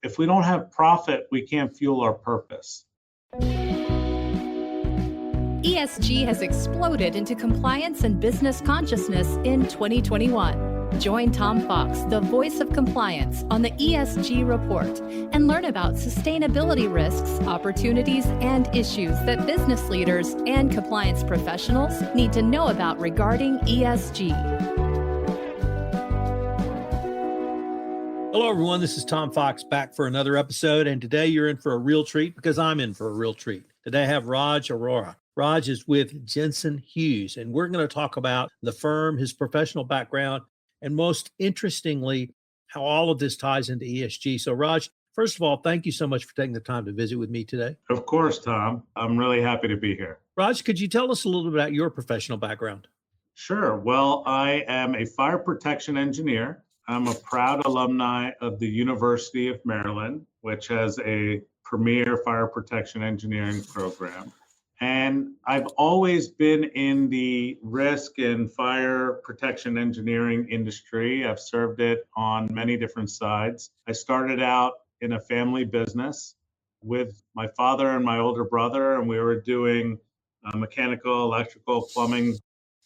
if we don't have profit, we can't fuel our purpose. ESG has exploded into compliance and business consciousness in 2021. Join Tom Fox, the voice of compliance, on the ESG Report and learn about sustainability risks, opportunities, and issues that business leaders and compliance professionals need to know about regarding ESG. Hello, everyone. This is Tom Fox back for another episode. And today you're in for a real treat because I'm in for a real treat. Today I have Raj Arora. Raj is with Jensen Hughes, and we're going to talk about the firm, his professional background, and most interestingly, how all of this ties into ESG. So Raj, first of all, thank you so much for taking the time to visit with me today. Of course, Tom. I'm really happy to be here. Raj, could you tell us a little bit about your professional background? Sure. Well, I am a fire protection engineer. I'm a proud alumni of the University of Maryland, which has a premier fire protection engineering program. And I've always been in the risk and fire protection engineering industry. I've served it on many different sides. I started out in a family business with my father and my older brother, and we were doing mechanical, electrical, plumbing,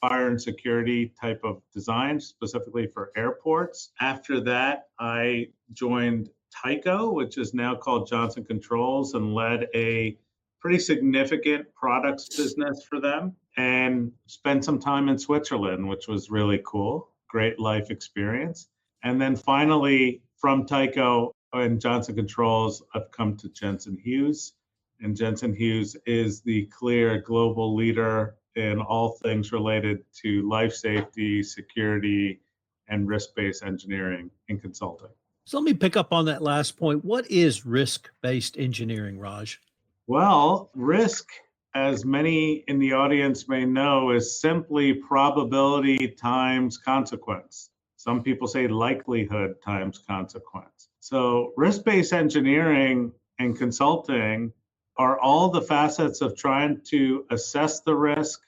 fire and security type of design, specifically for airports. After that, I joined Tyco, which is now called Johnson Controls, and led a pretty significant products business for them, and spent some time in Switzerland, which was really cool. Great life experience. And then finally, from Tyco and Johnson Controls, I've come to Jensen Hughes. And Jensen Hughes is the clear global leader in all things related to life safety, security, and risk-based engineering and consulting. So let me pick up on that last point. What is risk-based engineering, Raj? Well, risk, as many in the audience may know, is simply probability times consequence. Some people say likelihood times consequence. So risk-based engineering and consulting are all the facets of trying to assess the risk,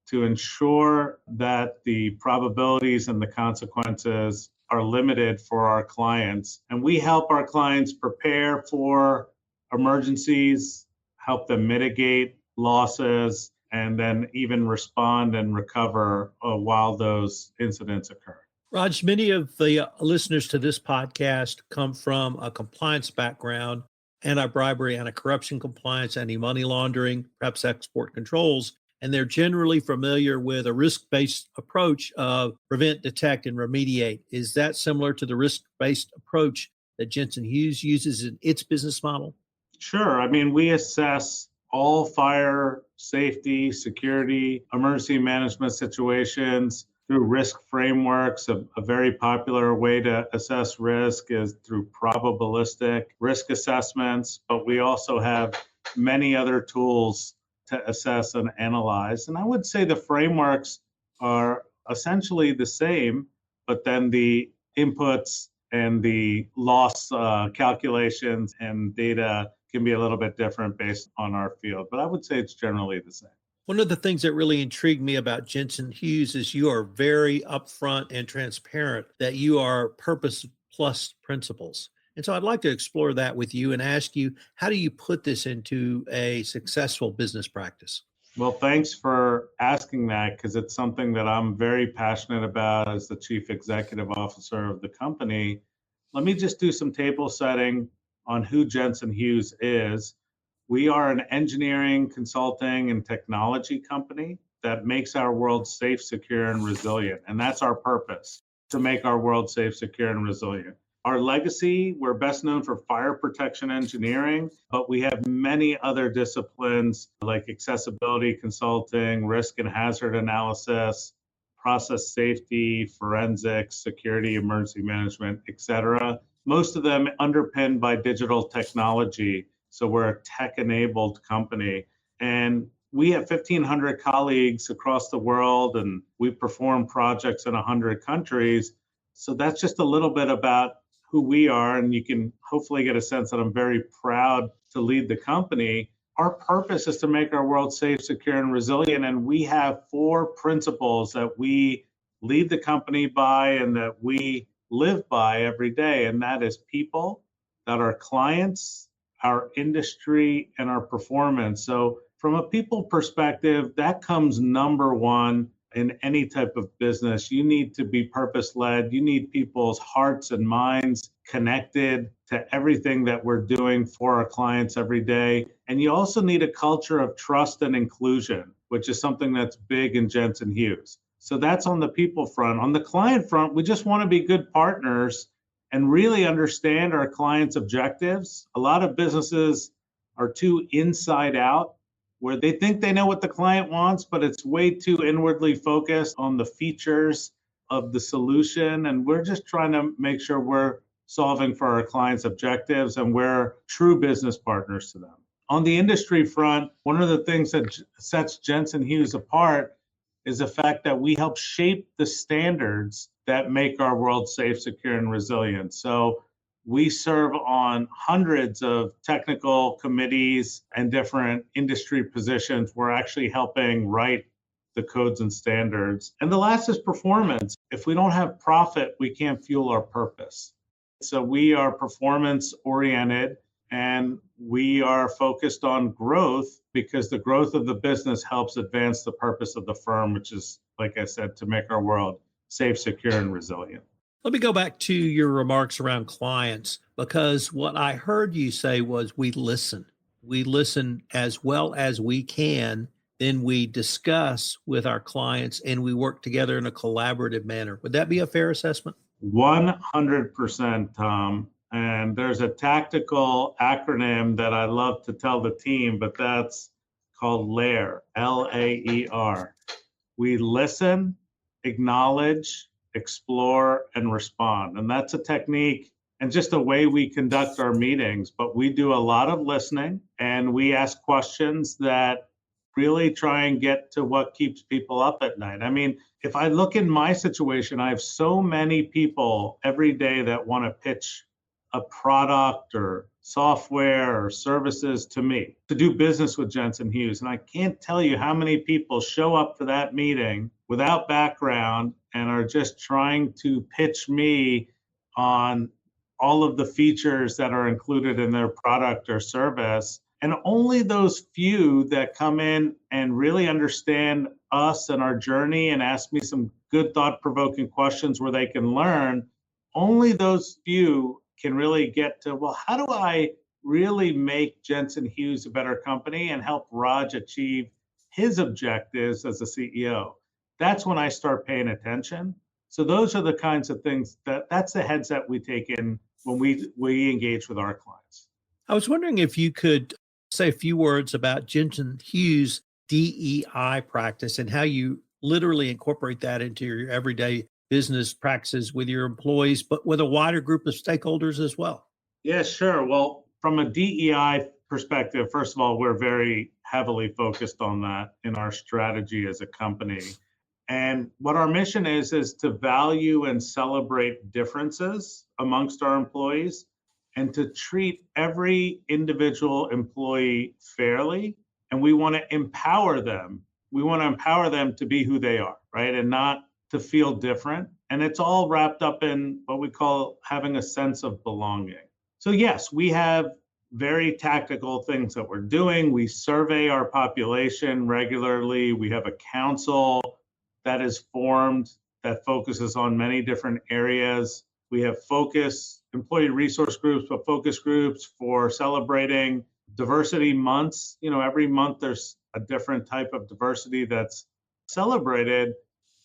to ensure that the probabilities and the consequences are limited for our clients. And we help our clients prepare for emergencies, help them mitigate losses, and then even respond and recover while those incidents occur. Raj, many of the listeners to this podcast come from a compliance background, anti-bribery, anti-corruption compliance, anti-money laundering, perhaps export controls, and they're generally familiar with a risk-based approach of prevent, detect, and remediate. Is that similar to the risk-based approach that Jensen Hughes uses in its business model? Sure. I mean, we assess all fire safety, security, emergency management situations through risk frameworks. A very popular way to assess risk is through probabilistic risk assessments, but we also have many other tools to assess and analyze. And I would say the frameworks are essentially the same, but then the inputs and the loss calculations and data can be a little bit different based on our field, but I would say it's generally the same. One of the things that really intrigued me about Jensen Hughes is you are very upfront and transparent that you are purpose plus principles. And so I'd like to explore that with you and ask you, how do you put this into a successful business practice? Well, thanks for asking that, because it's something that I'm very passionate about as the Chief Executive Officer of the company. Let me just do some table setting on who Jensen Hughes is. We are an engineering, consulting, and technology company that makes our world safe, secure, and resilient. And that's our purpose, to make our world safe, secure, and resilient. Our legacy, we're best known for fire protection engineering, but we have many other disciplines like accessibility consulting, risk and hazard analysis, process safety, forensics, security, emergency management, et cetera. Most of them underpinned by digital technology. So we're a tech-enabled company. And we have 1,500 colleagues across the world, and we perform projects in 100 countries. So that's just a little bit about who we are, and you can hopefully get a sense that I'm very proud to lead the company. Our purpose is to make our world safe, secure, and resilient, and we have 4 principles that we lead the company by and that we live by every day, and that is people, that our clients, our industry, and our performance. So from a people perspective, that comes number one in any type of business. You need to be purpose-led. You need people's hearts and minds connected to everything that we're doing for our clients every day. And you also need a culture of trust and inclusion, which is something that's big in Jensen Hughes. So that's on the people front. On the client front, we just want to be good partners and really understand our clients' objectives. A lot of businesses are too inside out, where they think they know what the client wants, but it's way too inwardly focused on the features of the solution. And we're just trying to make sure we're solving for our clients' objectives and we're true business partners to them. On the industry front, one of the things that sets Jensen Hughes apart is the fact that we help shape the standards that make our world safe, secure, and resilient. So we serve on hundreds of technical committees and different industry positions. We're actually helping write the codes and standards. And the last is performance. If we don't have profit, we can't fuel our purpose. So we are performance oriented and we are focused on growth because the growth of the business helps advance the purpose of the firm, which is, like I said, to make our world safe, secure, and resilient. Let me go back to your remarks around clients, because what I heard you say was we listen. We listen as well as we can, then we discuss with our clients and we work together in a collaborative manner. Would that be a fair assessment? 100%, Tom. And there's a tactical acronym that I love to tell the team, but that's called LAER, L-A-E-R. We listen, acknowledge, explore, and respond. And that's a technique and just a way we conduct our meetings. But we do a lot of listening and we ask questions that really try and get to what keeps people up at night. I mean, if I look in my situation, I have so many people every day that want to pitch a product or software or services to me to do business with Jensen Hughes. And I can't tell you how many people show up for that meeting without background and are just trying to pitch me on all of the features that are included in their product or service. And only those few that come in and really understand us and our journey and ask me some good thought-provoking questions where they can learn, only those few can really get to, well, how do I really make Jensen Hughes a better company and help Raj achieve his objectives as a CEO? That's when I start paying attention. So those are the kinds of things that's the headset we take in when we engage with our clients. I was wondering if you could say a few words about Jensen Hughes' DEI practice and how you literally incorporate that into your everyday business practices with your employees, but with a wider group of stakeholders as well. Yeah, sure. Well, from a DEI perspective, first of all, we're very heavily focused on that in our strategy as a company. And what our mission is to value and celebrate differences amongst our employees and to treat every individual employee fairly. And we want to empower them. We want to empower them to be who they are, right? And not to feel different. And it's all wrapped up in what we call having a sense of belonging. So yes, we have very tactical things that we're doing. We survey our population regularly. We have a council that is formed that focuses on many different areas. We have employee resource groups, but focus groups for celebrating diversity months. You know, every month there's a different type of diversity that's celebrated.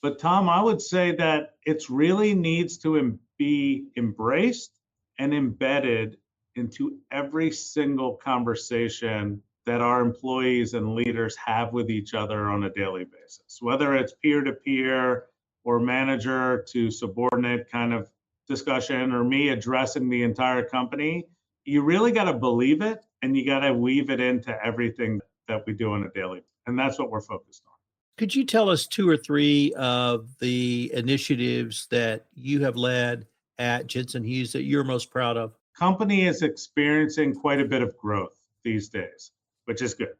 But Tom, I would say that it really needs to be embraced and embedded into every single conversation that our employees and leaders have with each other on a daily basis, whether it's peer-to-peer or manager to subordinate kind of discussion or me addressing the entire company. You really got to believe it and you got to weave it into everything that we do on a daily basis. And that's what we're focused on. Could you tell us 2 or 3 of the initiatives that you have led at Jensen Hughes that you're most proud of? Company is experiencing quite a bit of growth these days, which is good.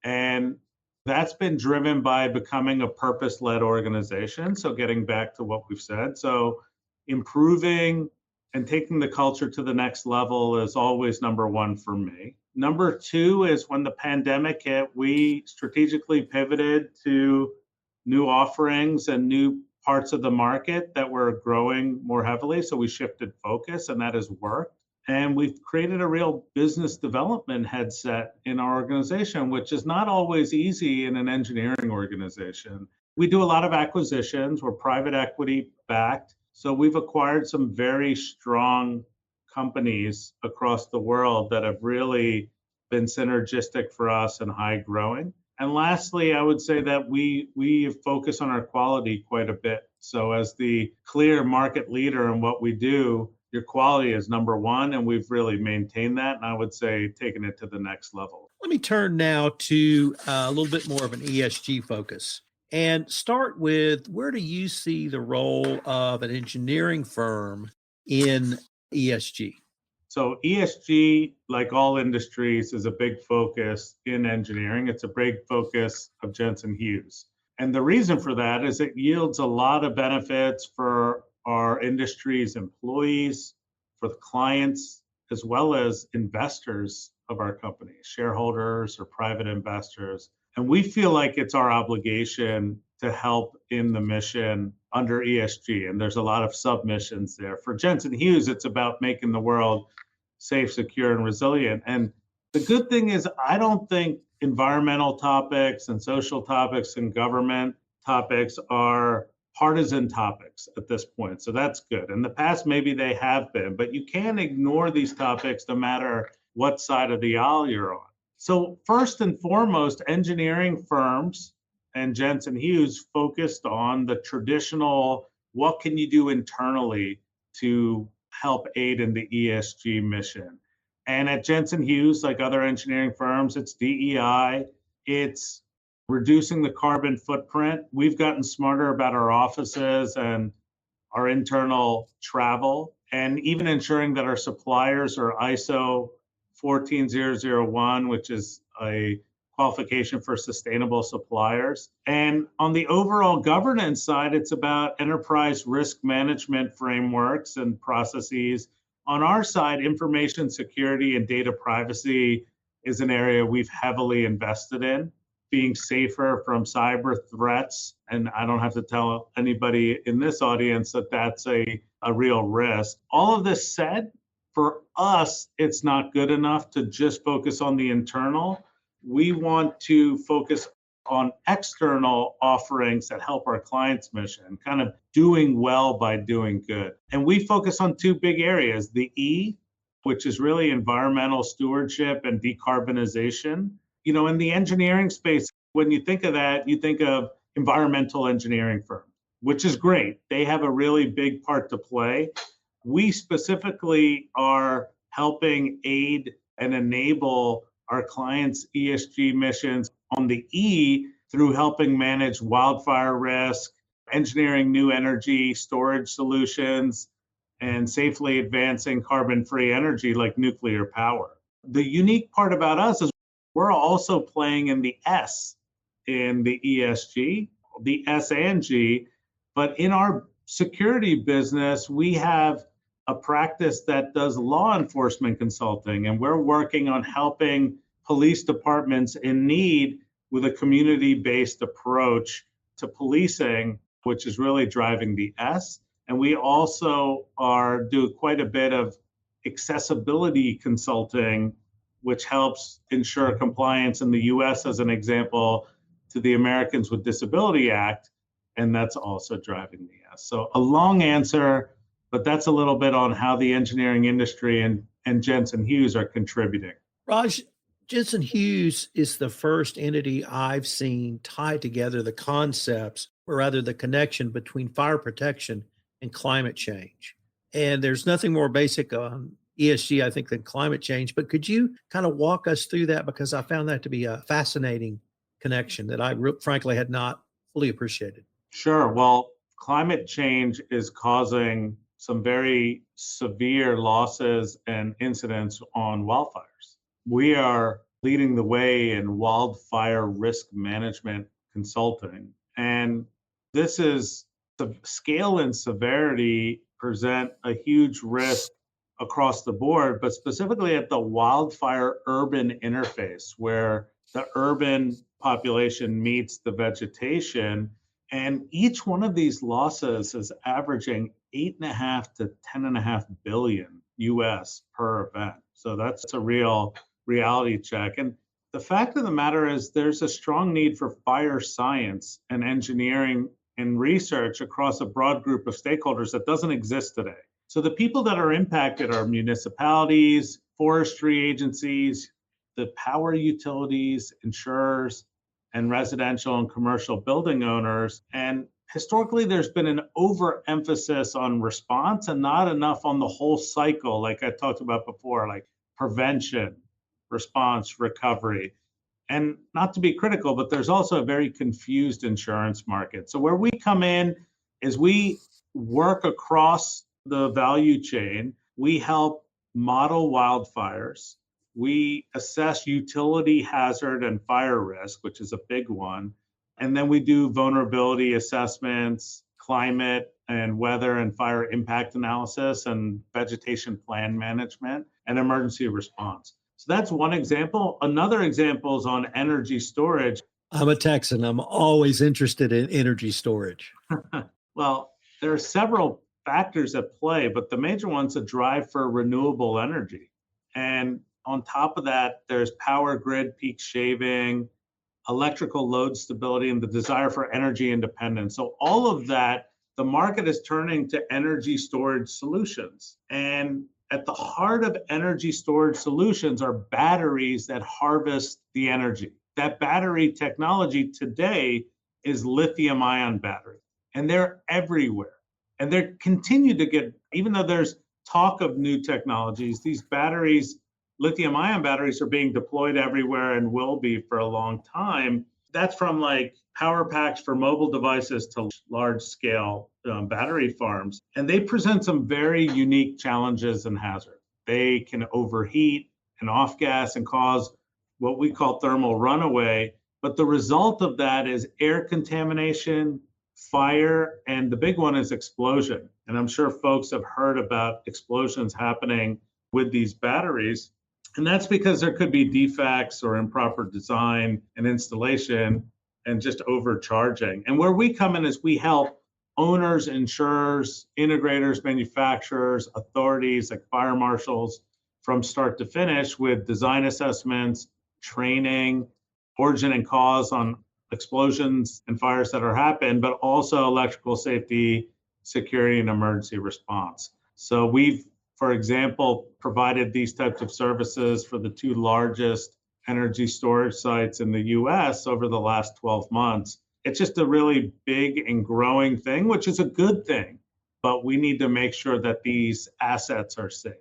And that's been driven by becoming a purpose-led organization. So getting back to what we've said, so improving and taking the culture to the next level is always number one for me. Number two is when the pandemic hit, we strategically pivoted to new offerings and new parts of the market that were growing more heavily. So we shifted focus, and that has worked. And we've created a real business development headset in our organization, which is not always easy in an engineering organization. We do a lot of acquisitions. We're private equity backed. So we've acquired some very strong companies across the world that have really been synergistic for us and high growing. And lastly, I would say that we focus on our quality quite a bit. So as the clear market leader in what we do, your quality is number one, and we've really maintained that. And I would say taken it to the next level. Let me turn now to a little bit more of an ESG focus and start with, where do you see the role of an engineering firm in ESG? So ESG, like all industries, is a big focus in engineering. It's a big focus of Jensen Hughes. And the reason for that is it yields a lot of benefits for our industry's employees, for the clients, as well as investors of our company, shareholders or private investors. And we feel like it's our obligation to help in the mission under ESG. And there's a lot of submissions there. For Jensen Hughes, it's about making the world safe, secure, and resilient. And the good thing is, I don't think environmental topics and social topics and government topics are partisan topics at this point. So that's good. In the past, maybe they have been, but you can't ignore these topics no matter what side of the aisle you're on. So first and foremost, engineering firms and Jensen Hughes focused on the traditional, what can you do internally to help aid in the ESG mission? And at Jensen Hughes, like other engineering firms, it's DEI, it's reducing the carbon footprint. We've gotten smarter about our offices and our internal travel, and even ensuring that our suppliers are ISO 14001, which is a qualification for sustainable suppliers. And on the overall governance side, it's about enterprise risk management frameworks and processes. On our side, information security and data privacy is an area we've heavily invested in, being safer from cyber threats. And I don't have to tell anybody in this audience that that's a real risk. All of this said, for us, it's not good enough to just focus on the internal. We want to focus on external offerings that help our clients' mission, kind of doing well by doing good. And we focus on two big areas, the E, which is really environmental stewardship and decarbonization. You know, in the engineering space, when you think of that, you think of environmental engineering firms, which is great. They have a really big part to play. We specifically are helping aid and enable our clients' ESG missions on the E through helping manage wildfire risk, engineering new energy storage solutions, and safely advancing carbon-free energy like nuclear power. The unique part about us is we're also playing in the S in the ESG, the S and G, but in our security business, we have a practice that does law enforcement consulting, and we're working on helping police departments in need with a community-based approach to policing, which is really driving the S. And we also do quite a bit of accessibility consulting, which helps ensure compliance in the US, as an example, to the Americans with Disability Act, and that's also driving the S. So a long answer, but that's a little bit on how the engineering industry and Jensen Hughes are contributing. Raj, Jensen Hughes is the first entity I've seen tie together the concepts, or rather the connection between fire protection and climate change. And there's nothing more basic on ESG, I think, than climate change. But could you kind of walk us through that? Because I found that to be a fascinating connection that I frankly had not fully appreciated. Sure. Well, climate change is causing some very severe losses and incidents on wildfires. We are leading the way in wildfire risk management consulting. And this is the scale and severity present a huge risk across the board, but specifically at the wildfire urban interface where the urban population meets the vegetation. And each one of these losses is averaging 8.5 to 10.5 billion US per event. So that's a real reality check. And the fact of the matter is there's a strong need for fire science and engineering and research across a broad group of stakeholders that doesn't exist today. So the people that are impacted are municipalities, forestry agencies, the power utilities, insurers, and residential and commercial building owners. And historically, there's been an overemphasis on response and not enough on the whole cycle, like I talked about before, like prevention, response, recovery. And not to be critical, but there's also a very confused insurance market. So where we come in is we work across the value chain. We help model wildfires. We assess utility hazard and fire risk, which is a big one. And then we do vulnerability assessments, climate and weather and fire impact analysis, and vegetation plan management and emergency response. So that's one example. Another example is on energy storage. I'm a Texan. I'm always interested in energy storage. Well, there are several factors at play, but the major one's a drive for renewable energy. And on top of that, there's power grid peak shaving, electrical load stability, and the desire for energy independence. So all of that, the market is turning to energy storage solutions. And at the heart of energy storage solutions are batteries that harvest the energy. That battery technology today is lithium ion battery, and they're everywhere. And they continue to get, even though there's talk of new technologies, these batteries, lithium ion batteries, are being deployed everywhere and will be for a long time. That's from like power packs for mobile devices to large scale battery farms. And they present some very unique challenges and hazards. They can overheat and off gas and cause what we call thermal runaway. But the result of that is air contamination, fire, and the big one is explosion. And I'm sure folks have heard about explosions happening with these batteries. And that's because there could be defects or improper design and installation and just overcharging. And where we come in is we help owners, insurers, integrators, manufacturers, authorities like fire marshals from start to finish with design assessments, training, origin and cause on explosions and fires that are happening, but also electrical safety, security, and emergency response. So we've, for example, provided these types of services for the two largest energy storage sites in the US over the last 12 months. It's just a really big and growing thing, which is a good thing, but we need to make sure that these assets are safe.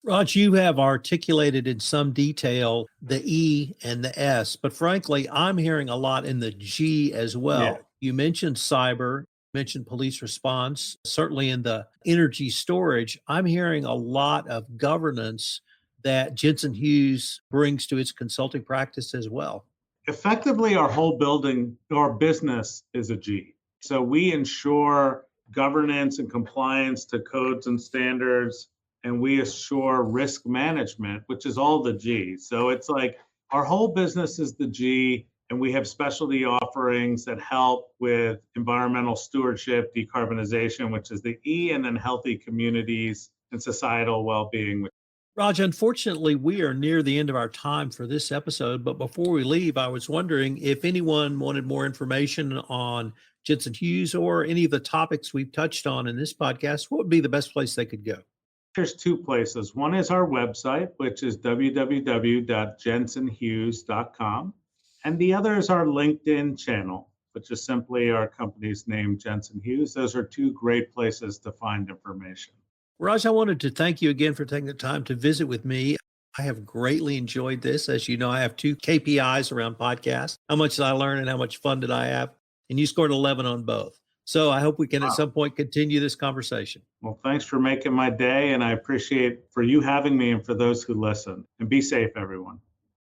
Raj, you have articulated in some detail the E and the S, but frankly, I'm hearing a lot in the G as well. Yeah. You mentioned cyber, mentioned police response, certainly in the energy storage. I'm hearing a lot of governance that Jensen Hughes brings to its consulting practice as well. Effectively, our whole business is a G. So we ensure governance and compliance to codes and standards, and we assure risk management, which is all the G. So it's like our whole business is the G, and we have specialty offerings that help with environmental stewardship, decarbonization, which is the E, and then healthy communities and societal well-being. Raj, unfortunately, we are near the end of our time for this episode, but before we leave, I was wondering if anyone wanted more information on Jensen Hughes or any of the topics we've touched on in this podcast, what would be the best place they could go? There's two places. One is our website, which is www.jensenhughes.com. And the other is our LinkedIn channel, which is simply our company's name, Jensen Hughes. Those are two great places to find information. Raj, I wanted to thank you again for taking the time to visit with me. I have greatly enjoyed this. As you know, I have two KPIs around podcasts. How much did I learn and how much fun did I have? And you scored 11 on both. So I hope we can at some point continue this conversation. Well, thanks for making my day, and I appreciate for you having me and for those who listen. And be safe, everyone.